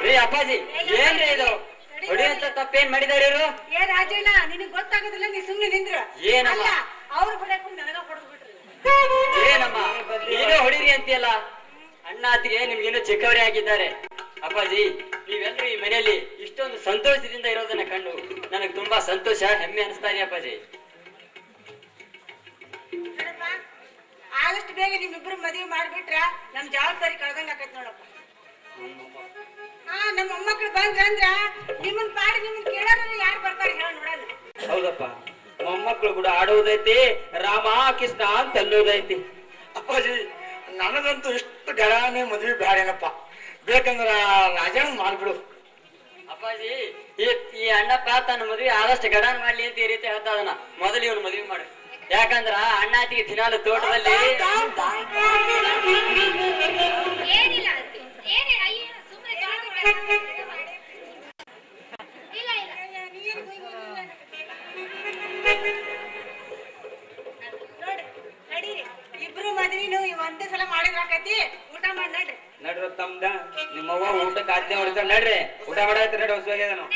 ರೀ ಅಪ್ಪಾಜಿ ಏನ್ರಿ ಇದು ಹೊಡಿಯಂತ ತಪ್ಪೇನ್ ಮಾಡಿದಾರೆ ಇವರು? ಏ ರಾಜಣ್ಣ ನಿನಗ್ ಗೊತ್ತಾಗೋದಿಲ್ಲ, ನೀ ಸುಮ್ನೆ ನಿಂದ್ರು. ಏನಮ್ಮ ಅವ್ರು ಹೊಡೆಯಕ್ಕೂ ನನಗ ಹೊಡೆದು ಬಿಟ್ರಿ. ಏನಮ್ಮ ನೀನು ಹೊಡಿರಿ ಅಂತೀಯಲ್ಲ? ಅಣ್ಣ ಅತ್ತಿಗೆ ನಿಮ್ಗೇನು ಚಿಕ್ಕವರೇ ಆಗಿದ್ದಾರೆ. ಅಪ್ಪಾಜಿ ನೀವೆಲ್ಲರೂ ಈ ಮನೆಯಲ್ಲಿ ಇಷ್ಟೊಂದು ಸಂತೋಷದಿಂದ ಇರೋದನ್ನ ಕಂಡು ನನಗೆ ತುಂಬಾ ಸಂತೋಷ, ಹೆಮ್ಮೆ ಅನಿಸ್ತಾ ಇದೆ ಅಪ್ಪಾಜಿ. ಆದಷ್ಟು ಬೇಗ ನಿಮ್ಮಿಬ್ರು ಮದುವೆ ಮಾಡ್ಬಿಟ್ರ ನಮ್ ಜವಾಬ್ದಾರಿ ಕಳ್ದಂಗ ಆಕೈತ್ ನೋಡಪ್ಪ. ನಮ್ಮ ಮೊಮ್ಮಕ್ಳು ಬಂದ್ರಂದ್ರ ನಿಮ್ಮನ್ ಪಾಡಿ ನಿಮ್ಮನ್ ಕೇಳೋದ್ರಲ್ಲಿ ಯಾರು ಬರ್ತಾರೆ ಹೇಳ ನೋಡೋಣ. ಹೌದಪ್ಪ, ಮೊಮ್ಮಕ್ಳು ಕೂಡ ಆಡೋದೈತಿ, ರಾಮ ಕೃಷ್ಣ ಅಂತ ಅನ್ನೋದೈತಿ. ಅಪ್ಪಾಜಿ ನನಗಂತೂ ಇಷ್ಟು ಗರಾನೆ ಮದ್ವೆ ಬ್ಯಾಡೇನಪ್ಪ, ಬೇಕಂದ್ರ ರಾಜಣ್ಣ ಮಾಡ್ಬಿಡು. ಅಪ್ಪಾಜಿ ಈ ಅಣ್ಣಪ್ಪ ತನ್ನ ಮದ್ವೆ ಆದಷ್ಟು ಗಡಾನ್ ಮಾಡ್ಲಿ ಅಂತ ಈ ರೀತಿ ಹೇಳ್ತಾ ಅದನ್ನ ಮೊದಲು ಇವನು ಮದ್ವೆ ಮಾಡು. ಯಾಕಂದ್ರ ಅಣ್ಣಾತಿಗೆ ದಿನಾಲು ತೋಟದಲ್ಲಿ ಇಬ್ರು ಮದ್ವಿನು ಒಂದೇ ಸಲ ಮಾಡಿದ್ರಾಕೈತಿ. ಊಟ ಮಾಡಿ ನಡ್ರಿ. ನಡ್ರಿ ತಮ್ದ ನಿಮ್ಮವ್ವ ಊಟಕ್ಕೆ ಆಜ್ಞೆ ಹೊಡಿತಾರ. ನಡ್ರಿ ಊಟ ಮಾಡಾಯ್ತು. ನಡ್ರಿ ಹೊಸವಾಗ್ಯದ ನಾವು.